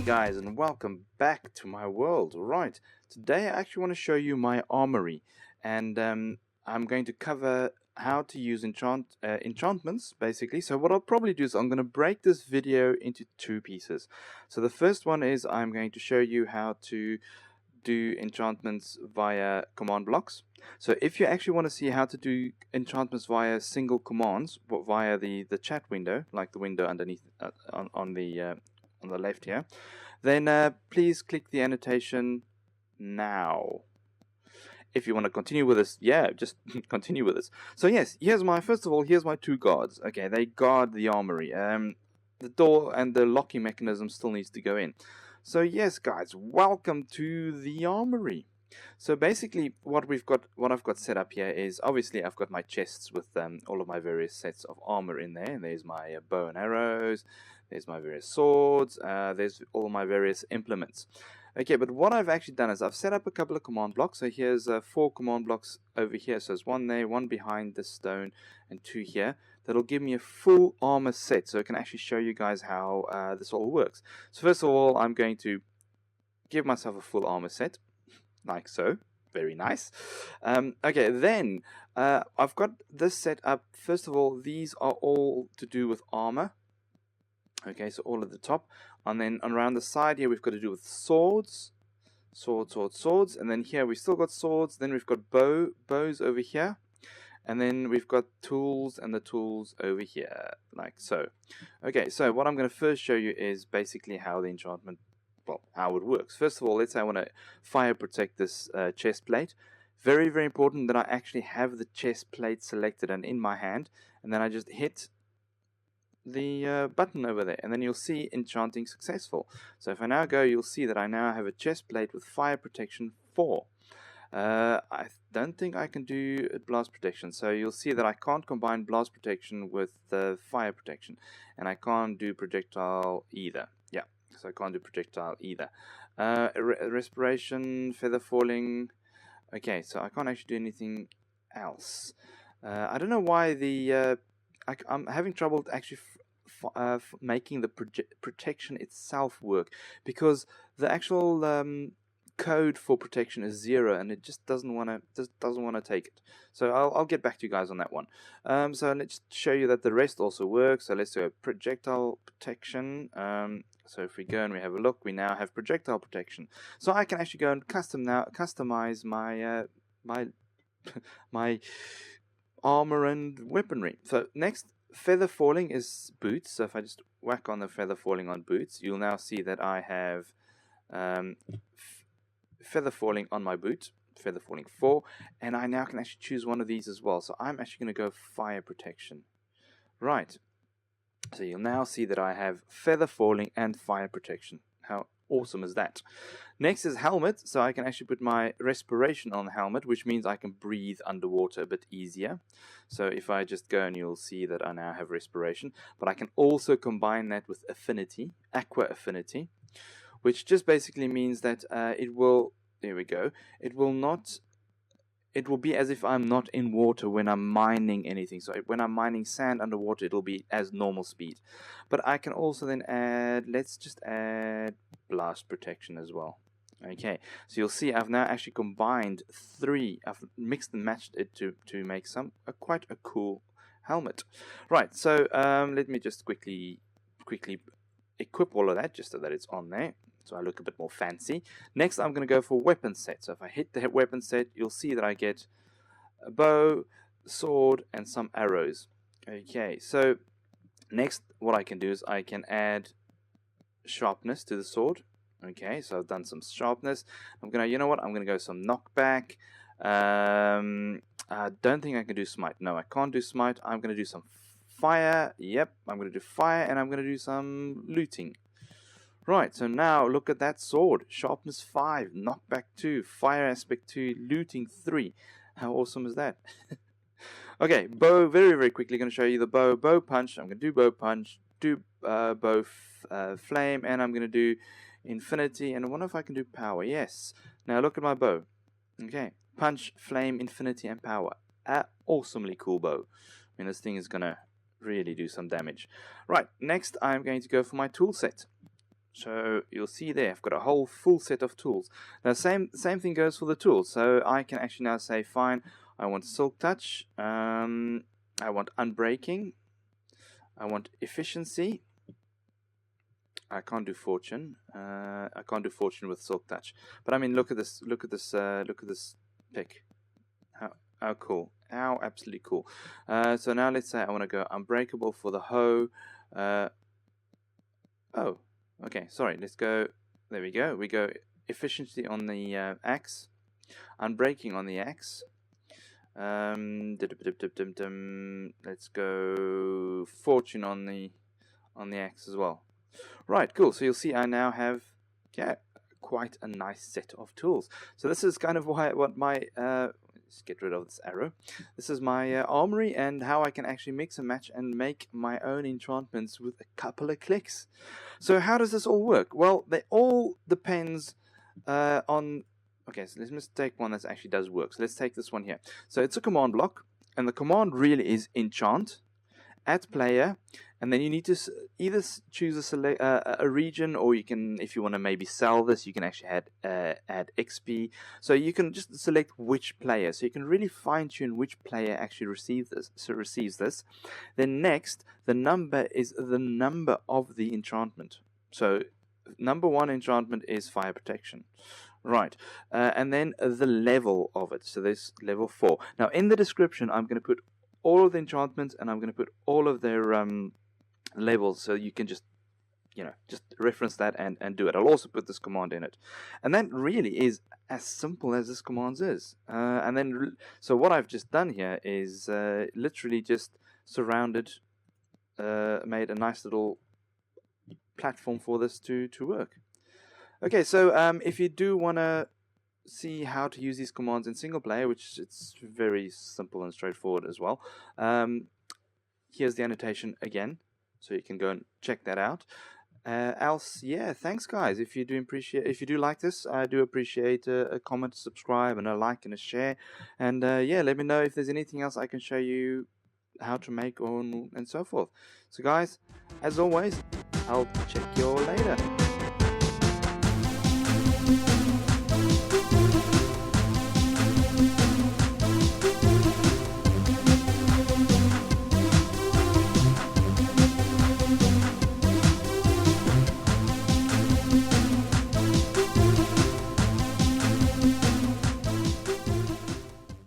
guys, and welcome back to my world. Right, today I actually want to show you my armory, and I'm going to cover how to use enchantments, basically. So what I'll probably do is I'm going to break this video into two pieces. So the first one is I'm going to show you how to do enchantments via command blocks. So if you actually want to see how to do enchantments via single commands, but via the chat window, like the window underneath on the left here, then please click the annotation now. If you want to continue with this, yeah, just continue with this. So yes, first of all, here's my two guards. Okay, they guard the armory. The door and the locking mechanism still needs to go in. So yes, guys, welcome to the armory. So basically, what I've got set up here is, obviously I've got my chests with all of my various sets of armor in there. There's my bow and arrows. There's my various swords. There's all my various implements. Okay, but what I've actually done is I've set up a couple of command blocks. So here's 4 command blocks over here. So there's one there, one behind this stone, and 2 here. That'll give me a full armor set, so I can actually show you guys how this all works. So first of all, I'm going to give myself a full armor set, like so. Very nice. Okay, then I've got this set up. First of all, these are all to do with armor. Okay, so all at the top, and then around the side here we've got to do with swords, swords, and then here we've still got swords. Then we've got bows over here, and then we've got tools and the tools over here, like so. Okay, so what I'm going to first show you is basically how the enchantment, well, how it works. First of all, let's say I want to fire protect this chest plate. Very, very important that I actually have the chest plate selected and in my hand, and then I just hit the button over there, and then you'll see enchanting successful. So if I now go, you'll see that I now have a chest plate with fire protection 4. I don't think I can do blast protection, so you'll see that I can't combine blast protection with fire protection, and I can't do projectile either. Yeah, so I can't do projectile either. Respiration, feather falling. Okay, so I can't actually do anything else. I don't know why I'm having trouble actually making the protection itself work, because the actual code for protection is 0, and it just doesn't want to take it. So I'll get back to you guys on that one. So let's show you that the rest also works. So let's do a projectile protection. So if we go and we have a look, we now have projectile protection. So I can actually go and customize my my armor and weaponry. So next, feather falling is boots. So if I just whack on the feather falling on boots, you'll now see that I have feather falling on my boot, feather falling 4, and I now can actually choose one of these as well. So I'm actually going to go fire protection. Right. So you'll now see that I have feather falling and fire protection. How awesome is that? Next is helmet. So I can actually put my respiration on the helmet, which means I can breathe underwater a bit easier. So if I just go, and you'll see that I now have respiration, but I can also combine that with affinity, aqua affinity, which just basically means that it will be as if I'm not in water when I'm mining anything. So when I'm mining sand underwater, it'll be as normal speed. But I can also then add, let's just add blast protection as well. Okay, so you'll see I've now actually combined 3. I've mixed and matched it to make quite a cool helmet. Right, so let me just quickly equip all of that just so that it's on there, so I look a bit more fancy. Next, I'm going to go for weapon set. So if I hit the weapon set, you'll see that I get a bow, sword, and some arrows. Okay, so next, what I can do is I can add sharpness to the sword. Okay, so I've done some sharpness. I'm going to go some knockback. I don't think I can do smite. No, I can't do smite. I'm going to do some fire. Yep, I'm going to do fire, and I'm going to do some looting. Right, so now look at that sword. Sharpness 5, knockback 2, fire aspect 2, looting 3. How awesome is that? Okay, bow, very, very quickly going to show you the bow. Bow punch, I'm going to do bow punch, do bow flame, and I'm going to do infinity, and I wonder if I can do power. Yes. Now look at my bow. Okay, punch, flame, infinity, and power. Awesomely cool bow. I mean, this thing is going to really do some damage. Right, next I'm going to go for my tool set. So you'll see there, I've got a whole full set of tools. Now same thing goes for the tools. So I can actually now say, fine, I want silk touch, I want unbreaking, I want efficiency. I can't do fortune. I can't do fortune with silk touch. But I mean, look at this. Look at this. Look at this pick. How cool. How absolutely cool. So now let's say I want to go unbreakable for the hoe. Oh, okay. Sorry. Let's go. There we go. We go efficiency on the axe, unbreaking on the axe. Let's go fortune on the axe as well. Right, cool. So you'll see I now have, yeah, quite a nice set of tools. So this is kind of what my, let's get rid of this arrow. This is my armory and how I can actually mix and match and make my own enchantments with a couple of clicks. So how does this all work? Well, they all depends on, okay, so let's just take one that actually does work. So let's take this one here. So it's a command block, and the command really is enchant, add player, and then you need to either choose a region, or you can, if you want to maybe sell this, you can actually add XP. So you can just select which player. So you can really fine tune which player actually receives this. Then next, the number is the number of the enchantment. So number 1 enchantment is fire protection. Right, and then the level of it. So there's level 4. Now in the description, I'm going to put all of the enchantments, and I'm going to put all of their levels, so you can just reference that and do it. I'll also put this command in it, and that really is as simple as this command is. And then so what I've just done here is literally just surrounded, made a nice little platform for this to work. Okay, so if you do want to see how to use these commands in single player, which it's very simple and straightforward as well, here's the annotation again, so you can go and check that out. Else, yeah, thanks guys. If you do like this, I do appreciate a comment, a subscribe, and a like and a share. And yeah, let me know if there's anything else I can show you how to make and so forth. So guys, as always, I'll check you all later.